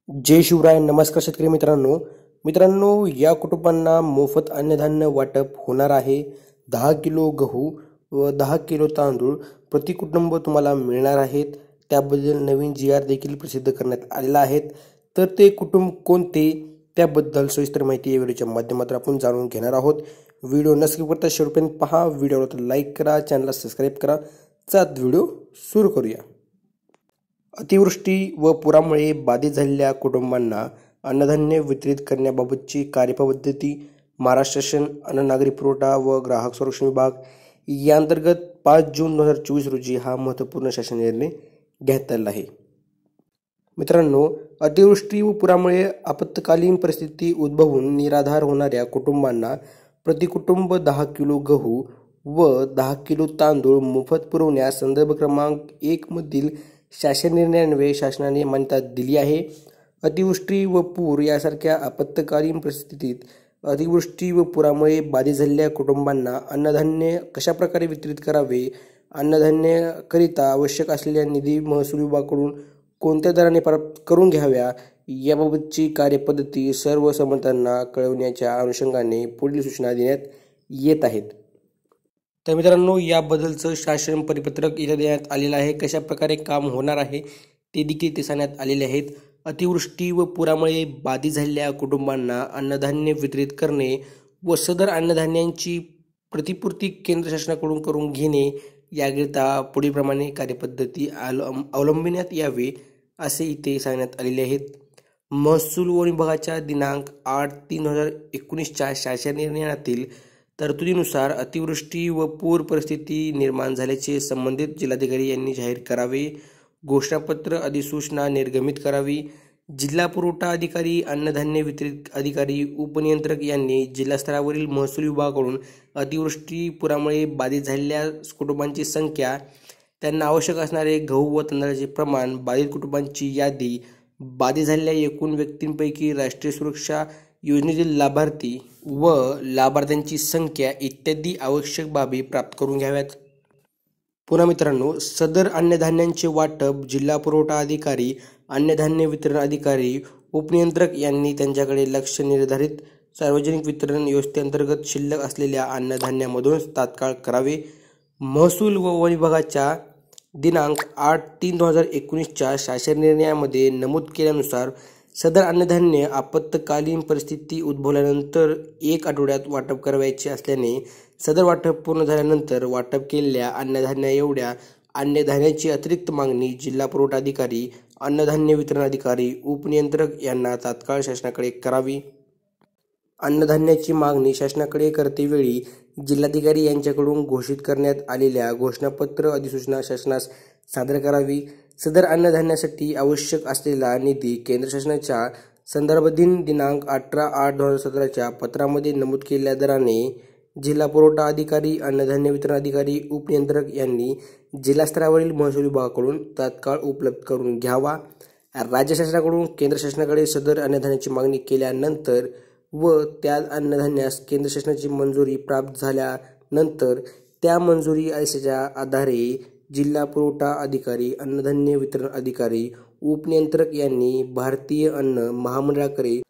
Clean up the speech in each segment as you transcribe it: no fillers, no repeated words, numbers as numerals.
जय शिवराय. नमस्कार शेतकरी मित्रांनो, या कुटुंबांना मोफत अन्नधान्य वाटप होणार आहे. 10 किलो गहू व 10 किलो तांदूळ प्रति कुटुंब तुम्हाला मिळणार आहेत. त्याबद्दल नवीन GR देखील प्रसिद्ध करण्यात आलेला आहे. तर ते कुटुंब कोणते त्याबद्दल सविस्तर माहिती या व्हिडिओच्या माध्यमातून आपण जाणून घेणार आहोत. व्हिडिओ न स्किप करता शेवटपर्यंत पहा. व्हिडिओला लाईक करा, चॅनलला सबस्क्राईब करा. चला व्हिडिओ सुरू करूया. अतिवृष्टी व पुरामुळे बाधित झालेल्या कुटुंबांना अन्नधान्य वितरित करण्याबाबतची कार्यपद्धती महाराष्ट्र शासन अन्न नागरी पुरवठा व ग्राहक संरक्षण विभाग यांतर्गत 5 जून 2024 रोजी हा महत्त्वपूर्ण शासन निर्णय घेण्यात आला आहे. मित्रांनो, अतिवृष्टी व पुरामुळे आपत्कालीन परिस्थिती उद्भवून निराधार होणाऱ्या कुटुंबांना प्रतिकुटुंब 10 किलो गहू व 10 किलो तांदूळ मोफत पुरवण्यास संदर्भ क्रमांक 1 मधील शासन निर्णयान्वये शासनाने मान्यता दिली आहे. अतिवृष्टी व पूर यासारख्या आपत्कालीन परिस्थितीत अतिवृष्टी व पुरामुळे बाधित झालेल्या कुटुंबांना अन्नधान्य कशाप्रकारे वितरित करावे, अन्नधान्याकरिता आवश्यक असलेल्या निधी महसूल विभागाकडून कोणत्या दराने प्राप्त करून घ्याव्या याबाबतची कार्यपद्धती सर्व संबंधितांना कळवण्याच्या अनुषंगाने पुढील सूचना देण्यात येत आहेत. तर मित्रांनो, याबद्दलचं शासन परिपत्रक इथे देण्यात आलेलं आहे. कशा प्रकारे काम होणार आहे ते देखील ते सांगण्यात आलेले आहेत. अतिवृष्टी व पुरामुळे बाधित झालेल्या कुटुंबांना अन्नधान्य वितरित करणे व सदर अन्नधान्यांची प्रतिपूर्ती केंद्र शासनाकडून करून घेणे याकरिता पुढीलप्रमाणे कार्यपद्धती अवलंबण्यात यावे असे इथे सांगण्यात आलेले आहेत. महसूल विभागाच्या दिनांक 8/3/2019च्या शासन निर्णयातील तरतुदीनुसार अतिवृष्टी व पूर परिस्थिती निर्माण झाल्याचे संबंधित जिल्हाधिकारी यांनी जाहीर करावे. घोषणापत्र अधिसूचना निर्गमित करावी. जिल्हा पुरवठा अधिकारी, अन्नधान्य वितरित अधिकारी, उपनियंत्रक यांनी जिल्हास्तरावरील महसूल विभागाकडून अतिवृष्टी पुरामुळे बाधित झालेल्या कुटुंबांची संख्या, त्यांना आवश्यक असणारे गहू व तांदळाचे प्रमाण, बाधित कुटुंबांची यादी, बाधित झालेल्या एकूण व्यक्तींपैकी राष्ट्रीय सुरक्षा योजनेतील लाभार्थी व लाभार्थ्यांची संख्या इत्यादी आवश्यक बाबी प्राप्त करून घ्याव्यात. पुन्हा मित्रांनो, सदर अन्नधान्यांचे वाटप जिल्हा पुरवठा अधिकारी, अन्नधान्य वितरण अधिकारी, उपनियंत्रक यांनी त्यांच्याकडे लक्ष्य निर्धारित सार्वजनिक वितरण व्यवस्थेअंतर्गत शिल्लक असलेल्या अन्नधान्यामधून तात्काळ करावे. महसूल व वन विभागाच्या दिनांक 8/3/2019च्या शासन निर्णयामध्ये नमूद केल्यानुसार सदर अन्नधान्य आपत्कालीन परिस्थिती उद्भवल्यानंतर 1 आठवड्यात वाटप करावयाचे असल्याने सदर वाटप पूर्ण झाल्यानंतर वाटप केलेल्या अन्नधान्याएवढ्या अन्नधान्याची अतिरिक्त मागणी जिल्हा पुरवठा अधिकारी, अन्नधान्य वितरण अधिकारी, उपनियंत्रक यांना तात्काळ शासनाकडे करावी. अन्नधान्याची मागणी शासनाकडे करतेवेळी जिल्हाधिकारी यांच्याकडून घोषित करण्यात आलेल्या घोषणापत्र अधिसूचना शासनास सादर करावी. सदर अन्नधान्यासाठी आवश्यक असलेला निधी केंद्र शासनाच्या संदर्भाधीन दिनांक 18/8/2017च्या पत्रामध्ये नमूद केलेल्या दराने जिल्हा पुरवठा अधिकारी, अन्नधान्य वितरण अधिकारी, उपनियंत्रक यांनी जिल्हास्तरावरील महसूल विभागाकडून तात्काळ उपलब्ध करून घ्यावा. राज्य शासनाकडून केंद्र शासनाकडे सदर अन्नधान्याची मागणी केल्यानंतर व त्या अन्नधान्यास केंद्र शासनाची मंजुरी प्राप्त झाल्यानंतर त्या मंजुरी आदेशाच्या आधारे जिल्हा पुरवठा अधिकारी, अन्नधान्य वितरण अधिकारी, उपनियंत्रक यांनी भारतीय अन्न महामंडळाकडे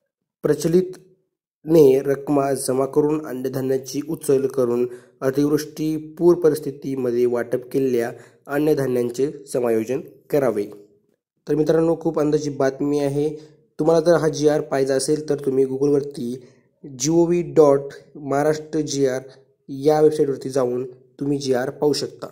प्रचलितने रक्कमा जमा करून अन्नधान्याची उचल करून अतिवृष्टी पूर परिस्थितीमध्ये वाटप केलेल्या अन्नधान्यांचे समायोजन करावे. तर मित्रांनो, खूप अंदाची बातमी आहे. तुम्हाला जर हा GR पाहिजे असेल तर तुम्ही गुगलवरती gov.महाराष्ट्र GR या वेबसाईटवरती जाऊन तुम्ही GR पाहू शकता.